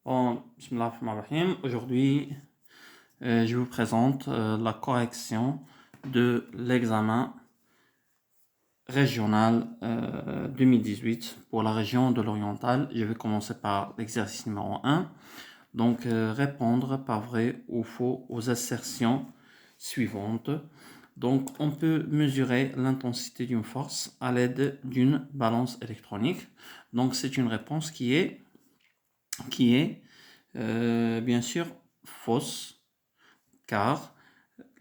Bon, bismillah ar-Rahman ar-Rahim. Aujourd'hui, je vous présente la correction de l'examen régional 2018 pour la région de l'Oriental. Je vais commencer par l'exercice numéro 1. Donc, répondre par vrai ou faux aux assertions suivantes. Donc, on peut mesurer l'intensité d'une force à l'aide d'une balance électronique. Donc, c'est une réponse qui est bien sûr fausse, car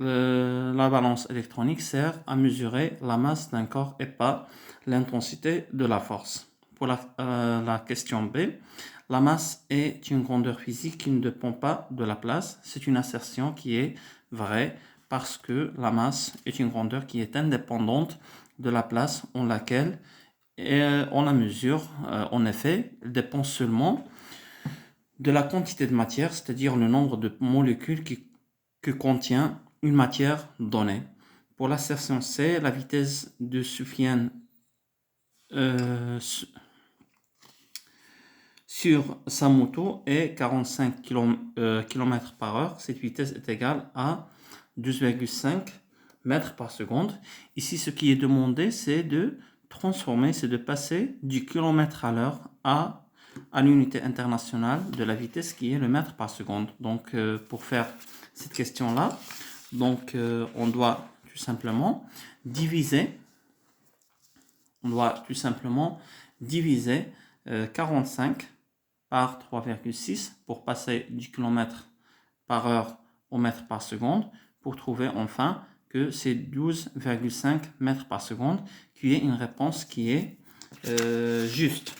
la balance électronique sert à mesurer la masse d'un corps et pas l'intensité de la force. Pour la question B, la masse est une grandeur physique qui ne dépend pas de la place. C'est une assertion qui est vraie parce que la masse est une grandeur qui est indépendante de la place en laquelle on la mesure. En effet, elle dépend seulement de la quantité de matière, c'est-à-dire le nombre de molécules que contient une matière donnée. Pour l'assertion C, la vitesse de Soufiane sur sa moto est 45 km par heure. Cette vitesse est égale à 12,5 mètres par seconde. Ici, ce qui est demandé, c'est de transformer, c'est de passer du kilomètre à l'heure à l'unité internationale de la vitesse qui est le mètre par seconde. Donc, pour faire cette question-là, donc, on doit tout simplement diviser 45 par 3,6 pour passer du kilomètre par heure au mètre par seconde, pour trouver enfin que c'est 12,5 mètres par seconde, qui est une réponse qui est juste.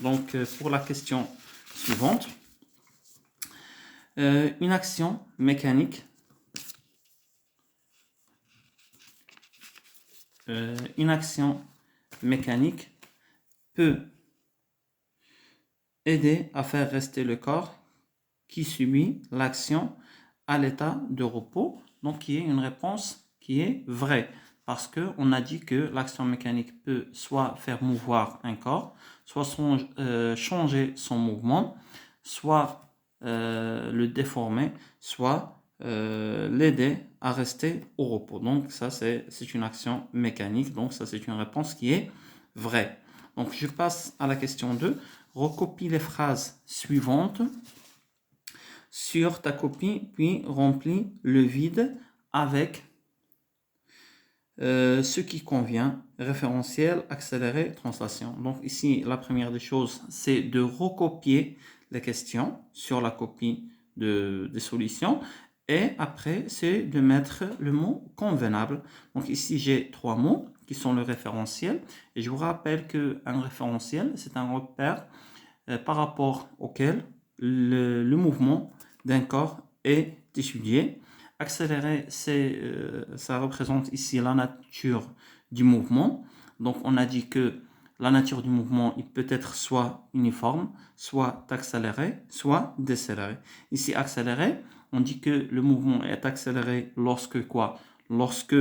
Donc, pour la question suivante, une action mécanique peut aider à faire rester le corps qui subit l'action à l'état de repos, donc qui est une réponse qui est vraie, parce qu'on a dit que l'action mécanique peut soit faire mouvoir un corps, soit changer son mouvement, soit le déformer, soit l'aider à rester au repos. Donc ça, c'est une action mécanique, donc ça, c'est une réponse qui est vraie. Donc je passe à la question 2. Recopie les phrases suivantes sur ta copie, puis remplis le vide avec ce qui convient, référentiel, accéléré, translation. Donc ici, la première des choses, c'est de recopier les questions sur la copie des solutions. Et après, c'est de mettre le mot convenable. Donc ici, j'ai 3 mots qui sont le référentiel. Et je vous rappelle qu'un référentiel, c'est un repère par rapport auquel le mouvement d'un corps est étudié. Accéléré, ça représente ici la nature du mouvement. Donc on a dit que la nature du mouvement, il peut être soit uniforme, soit accéléré, soit décéléré. Ici, accéléré, on dit que le mouvement est accéléré lorsque quoi? Lorsque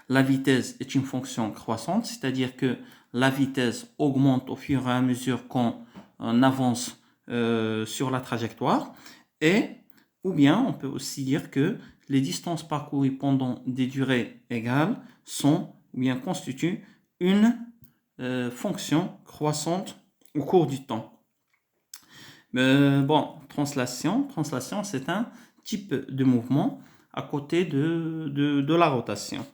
la vitesse est une fonction croissante, c'est-à-dire que la vitesse augmente au fur et à mesure qu'on avance sur la trajectoire. Ou bien on peut aussi dire que les distances parcourues pendant des durées égales constituent une fonction croissante au cours du temps. Translation, c'est un type de mouvement à côté de la rotation.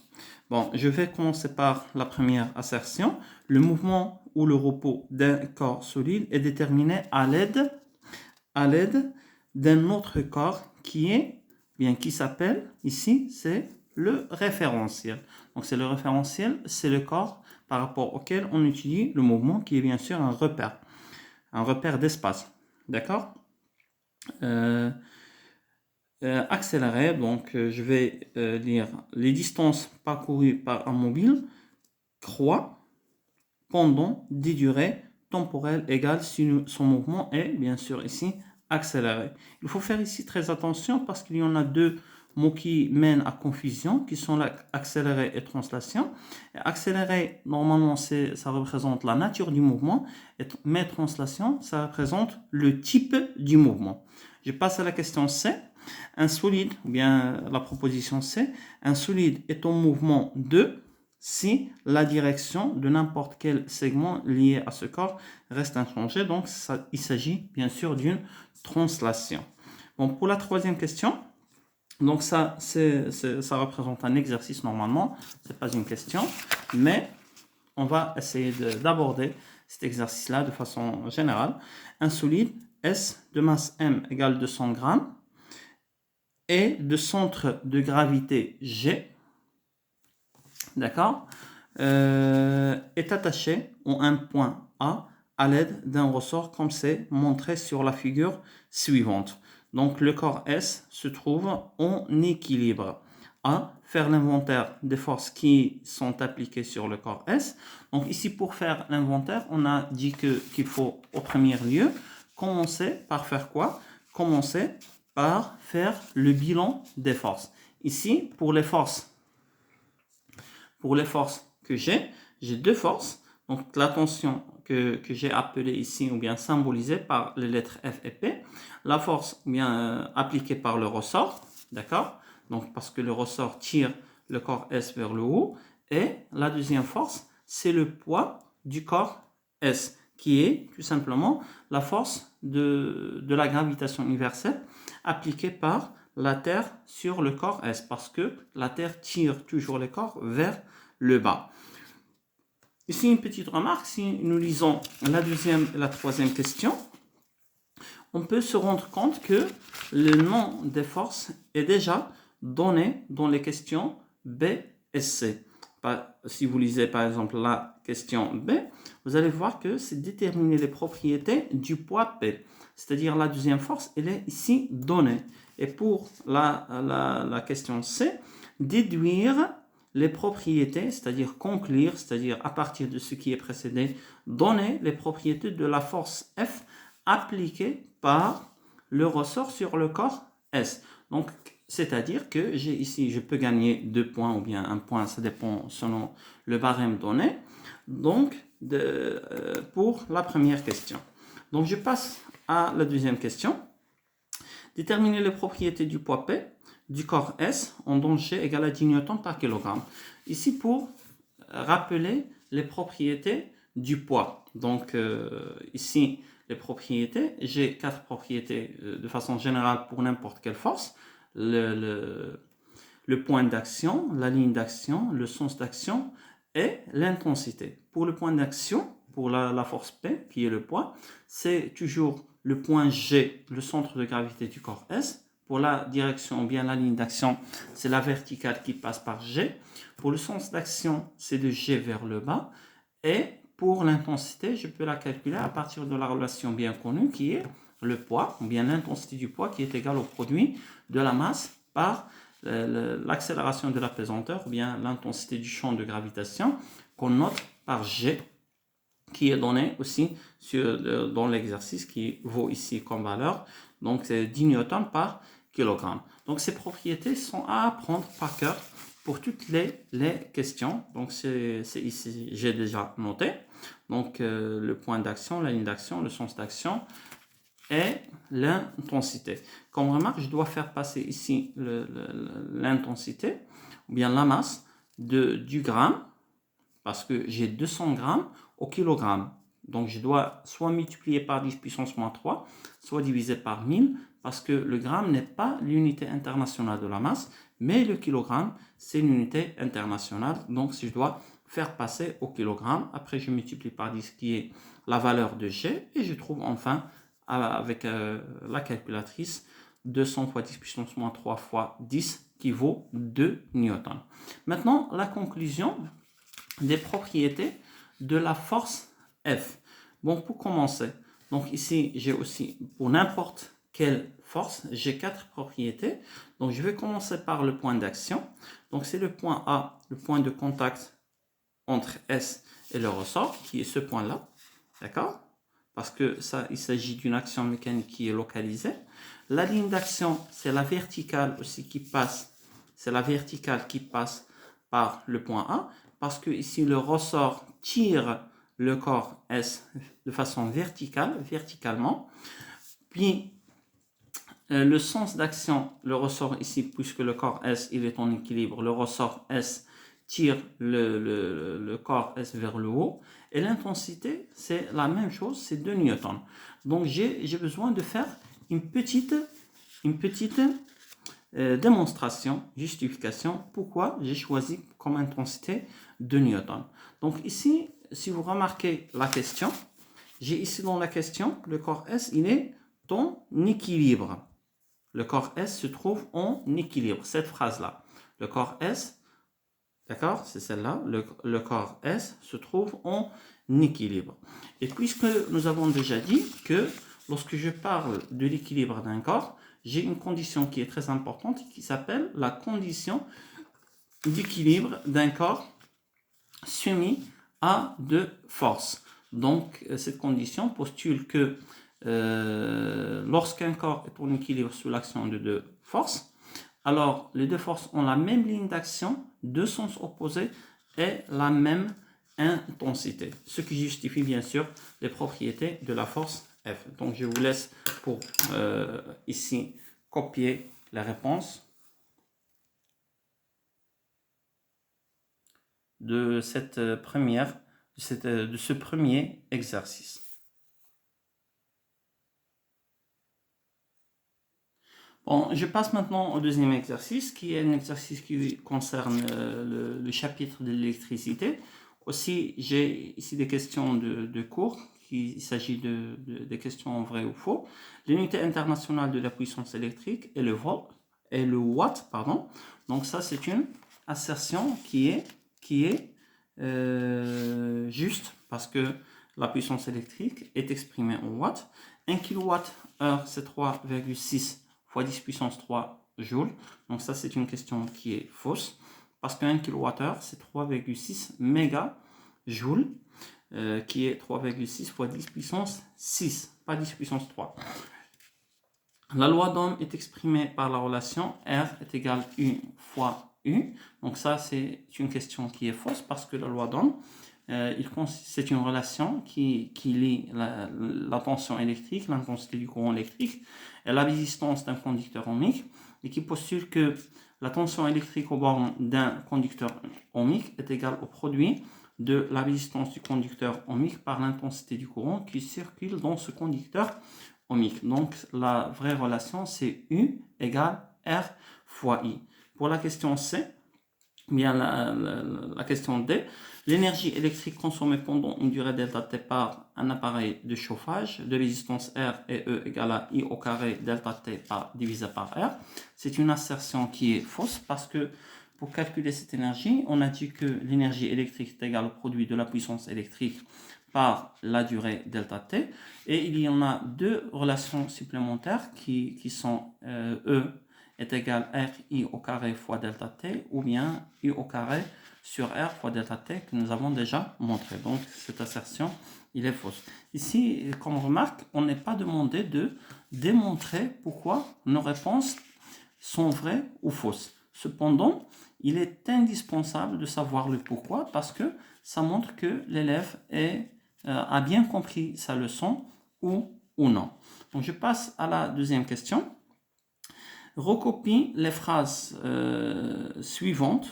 Bon, je vais commencer par la première assertion. Le mouvement ou le repos d'un corps solide est déterminé à l'aide d'un autre corps qui s'appelle, ici, c'est le référentiel. Donc, c'est le référentiel, c'est le corps par rapport auquel on utilise le mouvement, qui est bien sûr un repère d'espace. D'accord? Accéléré, donc je vais lire les distances parcourues par un mobile croît pendant des durées temporelles égales si son mouvement est bien sûr ici accéléré. Il faut faire ici très attention parce qu'il y en a deux mots qui mènent à confusion, qui sont accéléré et translation. Accéléré, normalement, ça représente la nature du mouvement, mais translation, ça représente le type du mouvement. Je passe à la question C. Un solide, ou bien la proposition C, un solide est en mouvement de si la direction de n'importe quel segment lié à ce corps reste inchangée. Donc, il s'agit bien sûr d'une translation. Bon, pour la troisième question, donc ça représente un exercice normalement, ce n'est pas une question, mais on va essayer d'aborder cet exercice-là de façon générale. Un solide S de masse M égale 200 grammes et de centre de gravité G, d'accord, est attaché en un point A à l'aide d'un ressort comme c'est montré sur la figure suivante. Donc le corps S se trouve en équilibre. A. Faire l'inventaire des forces qui sont appliquées sur le corps S. Donc ici pour faire l'inventaire, on a dit qu'il faut au premier lieu commencer par faire quoi? Commencer par faire le bilan des forces. Ici pour les forces que j'ai deux forces. Donc la tension que j'ai appelée ici ou bien symbolisée par les lettres F et P. La force bien appliquée par le ressort, d'accord? Donc parce que le ressort tire le corps S vers le haut. Et la deuxième force, c'est le poids du corps S, qui est tout simplement la force de la gravitation universelle appliquée par la Terre sur le corps S, parce que la Terre tire toujours le corps vers le bas. Ici, une petite remarque, si nous lisons la deuxième et la troisième question, on peut se rendre compte que le nom des forces est déjà donné dans les questions B et C. Si vous lisez par exemple la question B, vous allez voir que c'est déterminer les propriétés du poids P. C'est-à-dire la deuxième force, elle est ici donnée. Et pour la question C, déduire les propriétés, c'est-à-dire conclure, c'est-à-dire à partir de ce qui est précédé, donner les propriétés de la force F appliquée par le ressort sur le corps S. Donc, c'est-à-dire que j'ai ici, je peux gagner 2 points ou bien 1 point, ça dépend selon le barème donné. Donc, pour la première question. Donc, je passe à la deuxième question. Déterminer les propriétés du poids P du corps S en dont G égale à 10 newtons par kilogramme. Ici, pour rappeler les propriétés du poids. Donc, ici, les propriétés, j'ai 4 propriétés de façon générale pour n'importe quelle force. Le point d'action, la ligne d'action, le sens d'action et l'intensité. Pour le point d'action, pour la force P, qui est le poids, c'est toujours le point G, le centre de gravité du corps S. Pour la direction, ou bien la ligne d'action, c'est la verticale qui passe par G. Pour le sens d'action, c'est de G vers le bas. Et pour l'intensité, je peux la calculer à partir de la relation bien connue qui est le poids, ou bien l'intensité du poids qui est égale au produit de la masse par l'accélération de la pesanteur, ou bien l'intensité du champ de gravitation qu'on note par G, qui est donné aussi dans l'exercice qui vaut ici comme valeur. Donc c'est 10 newtons par kilogramme. Donc ces propriétés sont à apprendre par cœur pour toutes les questions. Donc c'est ici, j'ai déjà noté. Donc le point d'action, la ligne d'action, le sens d'action et l'intensité. Comme remarque, je dois faire passer ici l'intensité, ou bien la masse du gramme, parce que j'ai 200 grammes au kilogramme. Donc je dois soit multiplier par 10 puissance moins 3, soit diviser par 1000, parce que le gramme n'est pas l'unité internationale de la masse, mais le kilogramme, c'est l'unité internationale. Donc si je dois faire passer au kilogramme, après je multiplie par 10 qui est la valeur de G, et je trouve enfin avec la calculatrice 200 fois 10 puissance moins 3 fois 10 qui vaut 2 newtons. Maintenant, la conclusion des propriétés de la force F. Bon, pour commencer, donc ici, j'ai aussi, pour n'importe quelle force, j'ai 4 propriétés. Donc, je vais commencer par le point d'action. Donc, c'est le point A, le point de contact entre S et le ressort, qui est ce point-là. D'accord? parce que ça, il s'agit d'une action mécanique qui est localisée. La ligne d'action, c'est la verticale aussi qui passe, c'est la verticale qui passe par le point A, parce que ici le ressort tire le corps S de façon verticalement, puis le sens d'action, le ressort ici, puisque le corps S il est en équilibre, le ressort S tire le corps S vers le haut, et l'intensité c'est la même chose, c'est 2 newtons. Donc j'ai besoin de faire une petite démonstration, justification, pourquoi j'ai choisi comme intensité 2 newtons. Donc ici, si vous remarquez la question, j'ai ici dans la question, le corps S il est en équilibre. Le corps S se trouve en équilibre, cette phrase-là. Le corps S, d'accord, c'est celle-là, le corps S se trouve en équilibre. Et puisque nous avons déjà dit que lorsque je parle de l'équilibre d'un corps, j'ai une condition qui est très importante qui s'appelle la condition d'équilibre d'un corps soumis à deux forces. Donc, cette condition postule que lorsqu'un corps est en équilibre sous l'action de deux forces, alors les deux forces ont la même ligne d'action, deux sens opposés et la même intensité. Ce qui justifie bien sûr les propriétés de la force F. Donc je vous laisse pour ici copier la réponse de cette de ce premier exercice. Bon, je passe maintenant au deuxième exercice, qui est un exercice qui concerne le chapitre de l'électricité. Aussi, j'ai ici des questions de cours, il s'agit des questions vrai ou faux. L'unité internationale de la puissance électrique est le watt, pardon. Donc ça, c'est une assertion qui est juste, parce que la puissance électrique est exprimée en watts. 1 kWh, c'est 3,6 fois 10 puissance 3 joules. Donc ça, c'est une question qui est fausse, parce qu'un kWh, c'est 3,6 mégajoules, qui est 3,6 fois 10 puissance 6, pas 10 puissance 3. La loi d'Ohm est exprimée par la relation R est égal à U fois U. Donc ça, c'est une question qui est fausse, parce que la loi d'Ohm, c'est une relation qui lie la tension électrique, l'intensité du courant électrique et la résistance d'un conducteur ohmique, et qui postule que la tension électrique aux bornes d'un conducteur ohmique est égale au produit de la résistance du conducteur ohmique par l'intensité du courant qui circule dans ce conducteur ohmique. Donc la vraie relation, c'est U égale R fois I. Pour la question C, bien la question D, l'énergie électrique consommée pendant une durée delta T par un appareil de chauffage de résistance R et E égale à I au carré delta T divisé par R. C'est une assertion qui est fausse, parce que pour calculer cette énergie, on a dit que l'énergie électrique est égale au produit de la puissance électrique par la durée delta T, et il y en a deux relations supplémentaires qui sont E est égal à RI au carré fois delta T, ou bien I au carré sur R fois delta T, que nous avons déjà montré. Donc cette assertion, il est fausse. Ici, comme remarque, on n'est pas demandé de démontrer pourquoi nos réponses sont vraies ou fausses. Cependant, il est indispensable de savoir le pourquoi, parce que ça montre que l'élève a bien compris sa leçon ou non. Donc je passe à la deuxième question. Recopie les phrases suivantes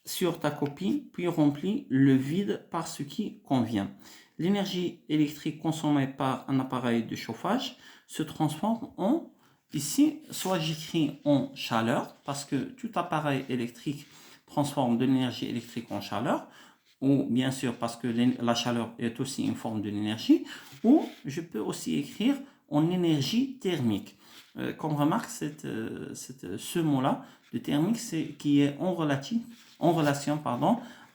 sur ta copie, puis remplis le vide par ce qui convient. L'énergie électrique consommée par un appareil de chauffage se transforme en, ici, soit j'écris en chaleur, parce que tout appareil électrique transforme de l'énergie électrique en chaleur, ou bien sûr parce que la chaleur est aussi une forme de l'énergie, ou je peux aussi écrire en énergie thermique. Comme remarque, ce mot-là, de thermique, c'est qui est en relation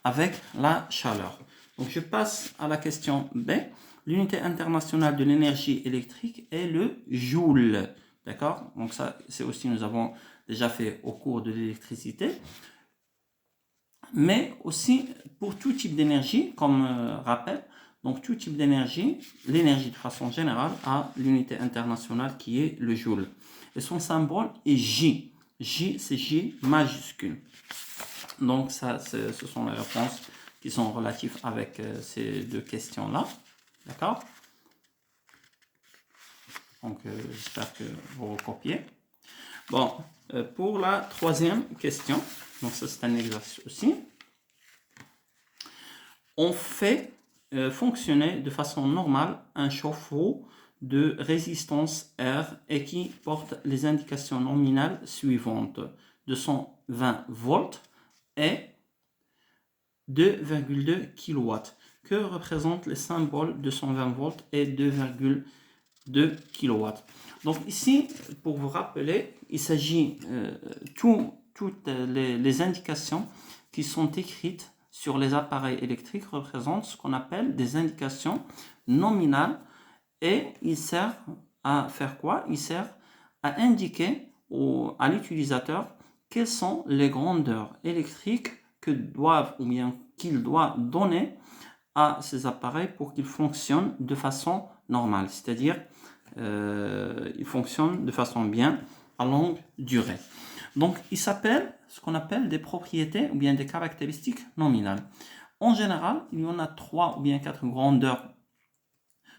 avec la chaleur. Donc je passe à la question B. L'unité internationale de l'énergie électrique est le joule. D'accord? Donc ça, c'est aussi, nous avons déjà fait au cours de l'électricité. Mais aussi, pour tout type d'énergie, comme rappel, Donc tout type d'énergie, l'énergie de façon générale, a l'unité internationale qui est le joule. Et son symbole est J. J, c'est J majuscule. Donc ça, ce sont les réponses qui sont relatives avec ces deux questions-là. D'accord? Donc j'espère que vous recopiez. Bon, pour la troisième question, donc ça c'est un exercice aussi. On fait fonctionner de façon normale un chauffe-eau de résistance R et qui porte les indications nominales suivantes: 220 volts et 2,2 kW. Que représentent les symboles 220 volts et 2,2 kW? Donc ici, pour vous rappeler, il s'agit toutes les indications qui sont écrites sur les appareils électriques représentent ce qu'on appelle des indications nominales, et il sert à faire quoi? Il sert à indiquer à l'utilisateur quelles sont les grandeurs électriques que doivent ou bien qu'il doit donner à ces appareils pour qu'ils fonctionnent de façon normale, c'est-à-dire ils fonctionnent de façon bien à longue durée. Donc il s'appelle ce qu'on appelle des propriétés ou bien des caractéristiques nominales. En général, il y en a 3 ou bien 4 grandeurs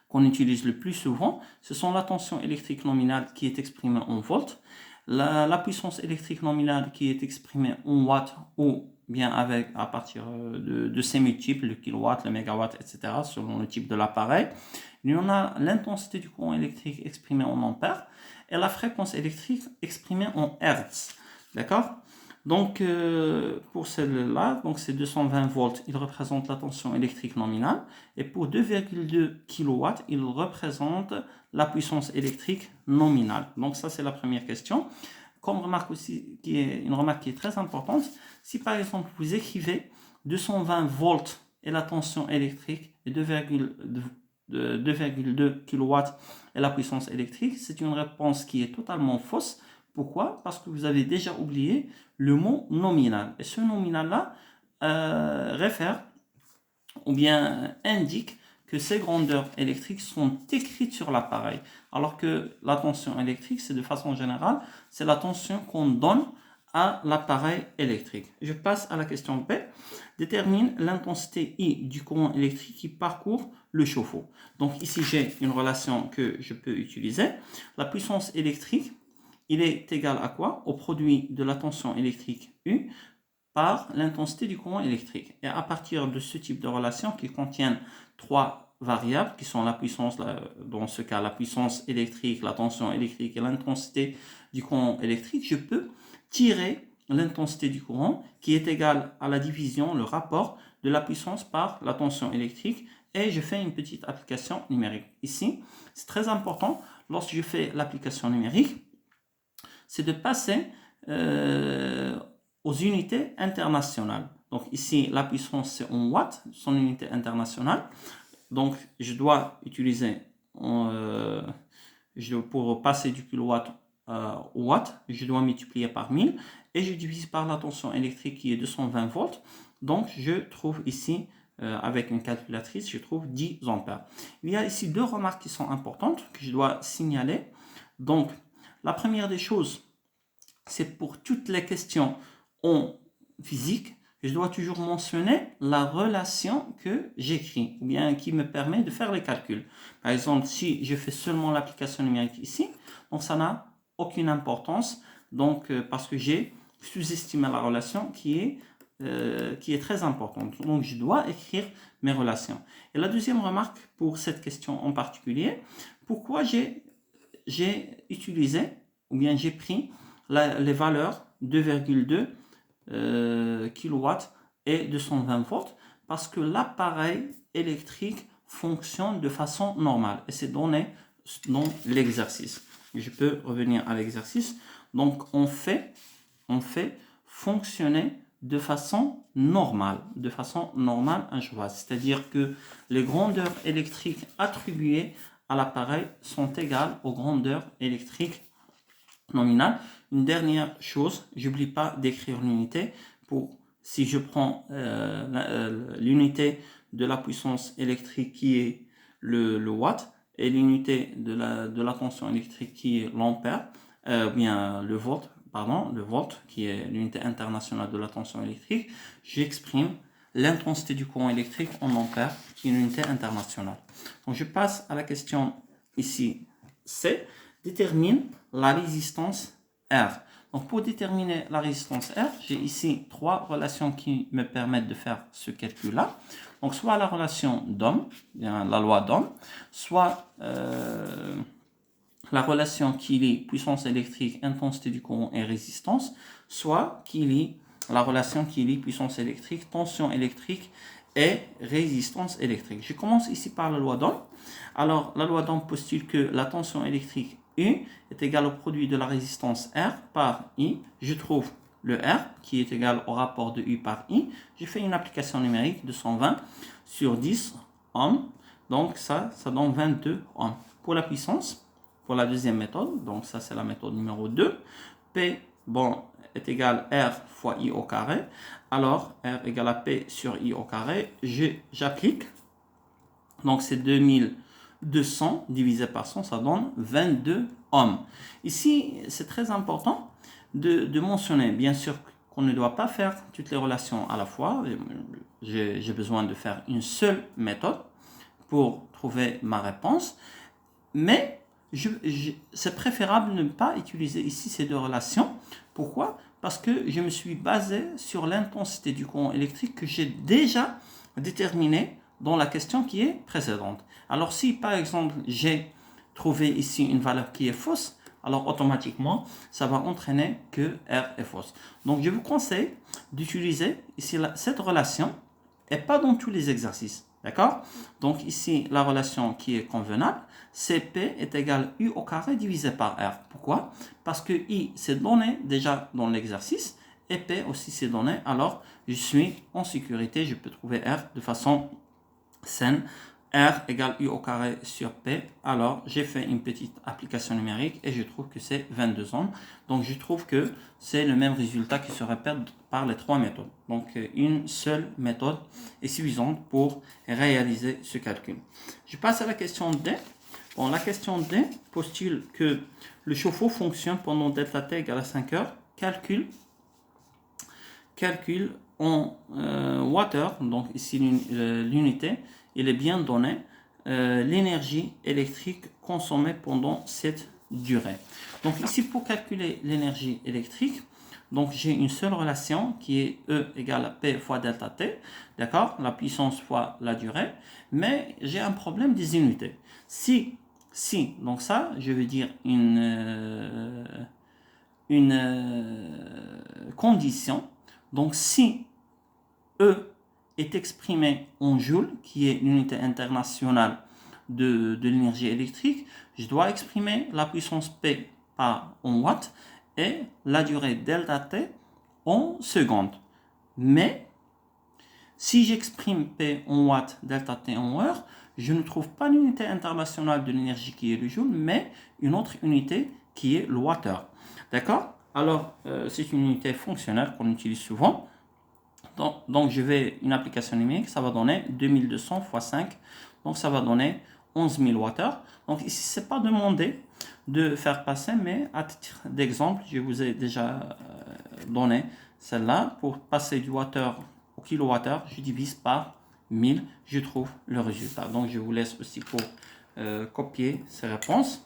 qu'on utilise le plus souvent. Ce sont la tension électrique nominale qui est exprimée en volts, la puissance électrique nominale qui est exprimée en watts ou bien à partir de ces multiples, le kilowatt, le mégawatt, etc., selon le type de l'appareil. Il y en a l'intensité du courant électrique exprimée en ampères et la fréquence électrique exprimée en hertz. D'accord? Donc, pour celle-là, donc c'est 220 volts, il représente la tension électrique nominale. Et pour 2,2 kW, il représente la puissance électrique nominale. Donc, ça, c'est la première question. Comme remarque aussi, une remarque qui est très importante, si par exemple vous écrivez 220 volts et la tension électrique et 2,2 kW et la puissance électrique, c'est une réponse qui est totalement fausse. Pourquoi? Parce que vous avez déjà oublié le mot nominal. Et ce nominal-là réfère ou bien indique que ces grandeurs électriques sont écrites sur l'appareil. Alors que la tension électrique, c'est de façon générale, c'est la tension qu'on donne à l'appareil électrique. Je passe à la question B. Détermine l'intensité I du courant électrique qui parcourt le chauffe-eau. Donc ici, j'ai une relation que je peux utiliser. La puissance électrique, il est égal à quoi? Au produit de la tension électrique U par l'intensité du courant électrique. Et à partir de ce type de relation qui contiennent 3 variables, qui sont la puissance, dans ce cas la puissance électrique, la tension électrique et l'intensité du courant électrique, je peux tirer l'intensité du courant qui est égale à la division, le rapport de la puissance par la tension électrique, et je fais une petite application numérique. Ici, c'est très important, lorsque je fais l'application numérique, c'est de passer aux unités internationales. Donc ici, la puissance c'est en watts, son unité internationale. Donc je dois utiliser, pour passer du kilowatt au watt, je dois multiplier par 1000 et je divise par la tension électrique qui est 220 volts. Donc je trouve ici, avec une calculatrice, je trouve 10 ampères. Il y a ici 2 remarques qui sont importantes que je dois signaler. Donc la première des choses, c'est pour toutes les questions en physique, je dois toujours mentionner la relation que j'écris, ou bien qui me permet de faire les calculs. Par exemple, si je fais seulement l'application numérique ici, donc ça n'a aucune importance, donc parce que j'ai sous-estimé la relation qui est très importante. Donc je dois écrire mes relations. Et la deuxième remarque pour cette question en particulier, pourquoi j'ai utilisé, ou bien j'ai pris les valeurs 2,2 kW et 220 volts, parce que l'appareil électrique fonctionne de façon normale et c'est donné dans l'exercice. Je peux revenir à l'exercice. Donc on fait fonctionner de façon normale un cheval, c'est-à-dire que les grandeurs électriques attribuées à l'appareil sont égales aux grandeurs électriques nominales. Une dernière chose, j'oublie pas d'écrire l'unité. Si je prends l'unité de la puissance électrique qui est le watt et l'unité de la tension électrique qui est l'ampère, bien le volt, pardon, le volt qui est l'unité internationale de la tension électrique, j'exprime l'intensité du courant électrique en ampères qui est une unité internationale. Donc je passe à la question ici C, détermine la résistance R. Donc pour déterminer la résistance R, j'ai ici trois relations qui me permettent de faire ce calcul-là. Donc soit la relation d'Ohm, la loi d'Ohm, soit la relation qui lie puissance électrique, intensité du courant et résistance, soit qui lie la relation qui lie puissance électrique, tension électrique et résistance électrique. Je commence ici par la loi d'Ohm. Alors la loi d'Ohm postule que la tension électrique U est égale au produit de la résistance R par I. Je trouve le R qui est égal au rapport de U par I. Je fais une application numérique de 120 sur 10 ohms. Donc ça donne 22 ohms. Pour la puissance, pour la deuxième méthode, donc ça c'est la méthode numéro 2, P bon, est égal R fois I au carré. Alors R égale à P sur I au carré. J'applique. Donc c'est 2200 divisé par 100, ça donne 22 ohms. Ici, c'est très important de mentionner, bien sûr, qu'on ne doit pas faire toutes les relations à la fois. J'ai besoin de faire une seule méthode pour trouver ma réponse. Mais c'est préférable de ne pas utiliser ici ces deux relations. Pourquoi? Parce que je me suis basé sur l'intensité du courant électrique que j'ai déjà déterminé dans la question qui est précédente. Alors si par exemple j'ai trouvé ici une valeur qui est fausse, alors automatiquement ça va entraîner que R est fausse. Donc je vous conseille d'utiliser ici cette relation et pas dans tous les exercices. D'accord? Donc ici la relation qui est convenable, CP est égal U au carré divisé par R. Pourquoi? Parce que I c'est donné déjà dans l'exercice et P aussi c'est donné. Alors je suis en sécurité, je peux trouver R de façon saine. R égale U au carré sur P. Alors, j'ai fait une petite application numérique et je trouve que c'est 22 ohms. Donc, je trouve que c'est le même résultat qui se répète par les trois méthodes. Donc, une seule méthode est suffisante pour réaliser ce calcul. Je passe à la question D. Bon, la question D postule que le chauffe-eau fonctionne pendant delta T égale à 5 heures. Calcul en wattheure, donc ici l'unité, il est bien donné l'énergie électrique consommée pendant cette durée. Donc ici pour calculer l'énergie électrique, donc j'ai une seule relation qui est E égale à P fois delta T, d'accord, la puissance fois la durée, mais j'ai un problème des unités. Si, donc ça, je veux dire une condition. Donc si E est exprimé en joules, qui est l'unité internationale de l'énergie électrique, je dois exprimer la puissance P en watts et la durée delta T en secondes. Mais si j'exprime P en watts, delta T en heure, je ne trouve pas l'unité internationale de l'énergie qui est le joule, mais une autre unité qui est le wattheure. D'accord? Alors, c'est une unité fonctionnelle qu'on utilise souvent. Donc, je vais une application numérique, ça va donner 2200 x 5. Donc, ça va donner 11 000 Wh. Donc, ici, ce n'est pas demandé de faire passer, mais à titre d'exemple, je vous ai déjà donné celle-là. Pour passer du wattheure au kilowattheure, je divise par 1000, je trouve le résultat. Donc, je vous laisse aussi pour copier ces réponses.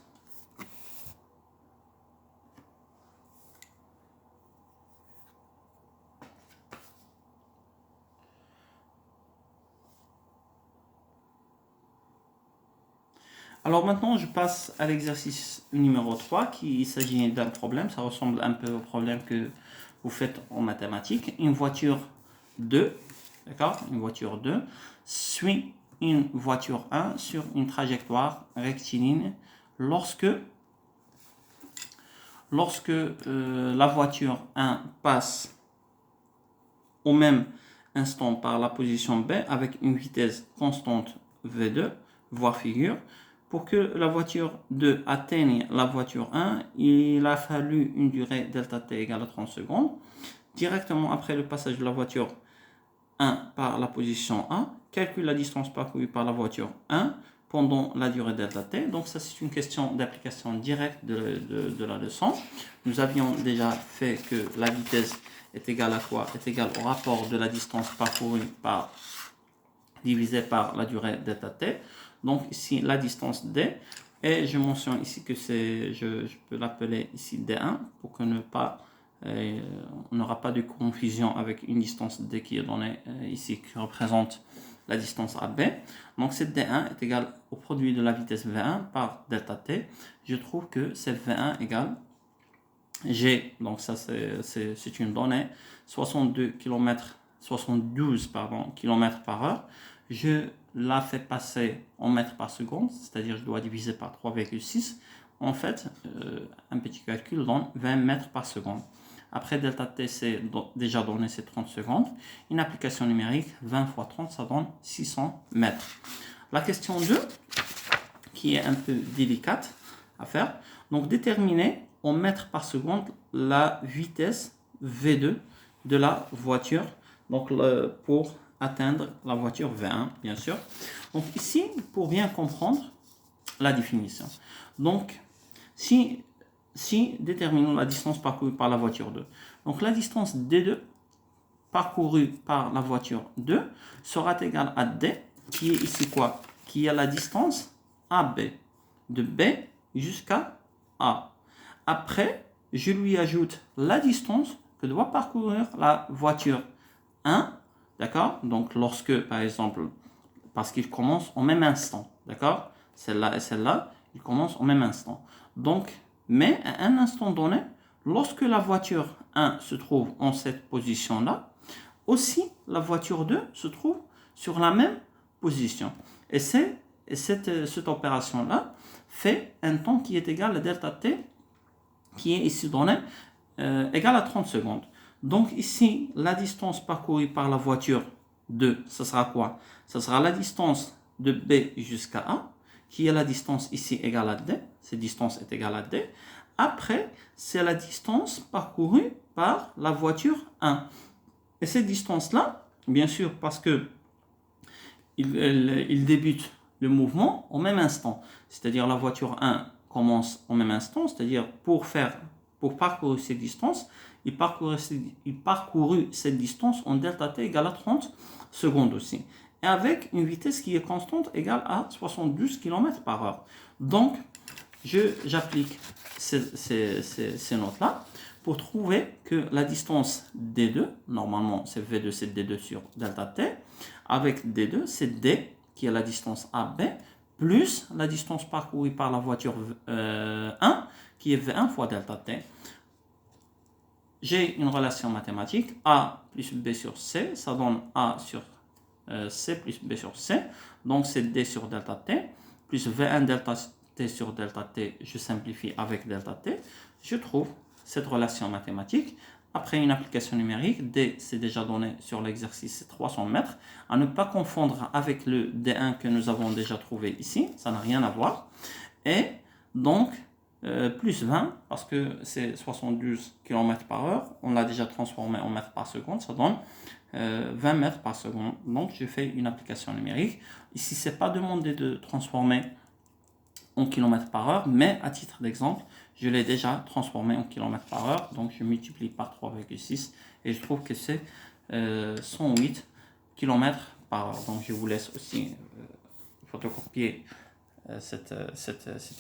Alors maintenant, je passe à l'exercice numéro 3, qui s'agit d'un problème. Ça ressemble un peu au problème que vous faites en mathématiques. Une voiture 2, d'accord? Une voiture 2 suit une voiture 1 sur une trajectoire rectiligne lorsque la voiture 1 passe au même instant par la position B avec une vitesse constante V2, voire figure. Pour que la voiture 2 atteigne la voiture 1, il a fallu une durée delta T égale à 30 secondes. Directement après le passage de la voiture 1 par la position A, calcule la distance parcourue par la voiture 1 pendant la durée delta t. Donc ça, c'est une question d'application directe de la leçon. Nous avions déjà fait que la vitesse est égale à quoi? Est égale au rapport de la distance parcourue divisé par la durée delta t. Donc ici, la distance d. Et je mentionne ici que je peux l'appeler ici d1 pour que on n'aura pas de confusion avec une distance d qui est donnée ici, qui représente la distance AB. Donc cette D1 est égale au produit de la vitesse V1 par delta T. Je trouve que cette V1 égale G. Donc ça c'est une donnée 72 km par heure. Je la fais passer en mètres par seconde, c'est-à-dire je dois diviser par 3,6. En fait, un petit calcul donne 20 mètres par seconde. Après delta t, c'est déjà donné, c'est 30 secondes. Une application numérique, 20 fois 30, ça donne 600 mètres. La question 2, qui est un peu délicate à faire. Donc, déterminer en mètres par seconde la vitesse V2 de la voiture. Donc, pour atteindre la voiture V1, bien sûr. Donc, ici, pour bien comprendre la définition. Donc, si déterminons la distance parcourue par la voiture 2. Donc la distance D2 parcourue par la voiture 2 sera égale à D, qui est ici quoi? Qui est la distance AB, de B jusqu'à A. Après, je lui ajoute la distance que doit parcourir la voiture 1, d'accord? Donc lorsque, par exemple, parce qu'ils commencent au même instant, d'accord? Celle-là et celle-là, ils commencent au même instant. Donc, mais à un instant donné, lorsque la voiture 1 se trouve en cette position-là, aussi la voiture 2 se trouve sur la même position. Et cette opération-là fait un temps qui est égal à delta t, qui est ici donné, égal à 30 secondes. Donc ici, la distance parcourue par la voiture 2, ce sera quoi? Ce sera la distance de B jusqu'à A, qui est la distance ici égale à D. Cette distance est égale à D. Après, c'est la distance parcourue par la voiture 1. Et cette distance-là, bien sûr, parce que il débute le mouvement au même instant. C'est-à-dire la voiture 1 commence au même instant, c'est-à-dire pour parcourir cette distance, il parcourut cette distance en delta t égale à 30 secondes aussi. Et avec une vitesse qui est constante égale à 72 km par heure. Donc, j'applique ces notes-là pour trouver que la distance D2, normalement c'est V2, c'est D2 sur delta t, avec D2, c'est D, qui est la distance AB, plus la distance parcourue par la voiture 1, qui est V1 fois delta t. J'ai une relation mathématique, A plus B sur C, ça donne A sur C plus B sur C, donc c'est D sur delta t, plus V1 delta t sur delta t, je simplifie avec delta t, je trouve cette relation mathématique. Après une application numérique, D c'est déjà donné sur l'exercice, c'est 300 mètres, à ne pas confondre avec le D1 que nous avons déjà trouvé ici, ça n'a rien à voir, et donc plus 20, parce que c'est 72 km par heure, on l'a déjà transformé en mètres par seconde, ça donne 20 mètres par seconde. Donc je fais une application numérique. Ici, c'est pas demandé de transformer en km par heure, mais à titre d'exemple, je l'ai déjà transformé en km par heure, donc je multiplie par 3,6 et je trouve que c'est 108 km par heure. Donc je vous laisse aussi photocopier cet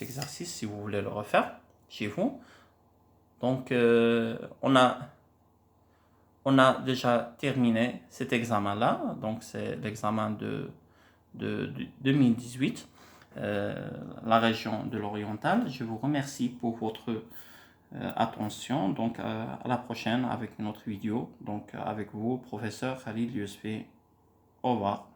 exercice si vous voulez le refaire chez vous. Donc on a déjà terminé cet examen-là, donc c'est l'examen de 2018, la région de l'Oriental. Je vous remercie pour votre attention, donc à la prochaine avec une autre vidéo, donc avec vous, professeur Khalil Yousfi. Au revoir.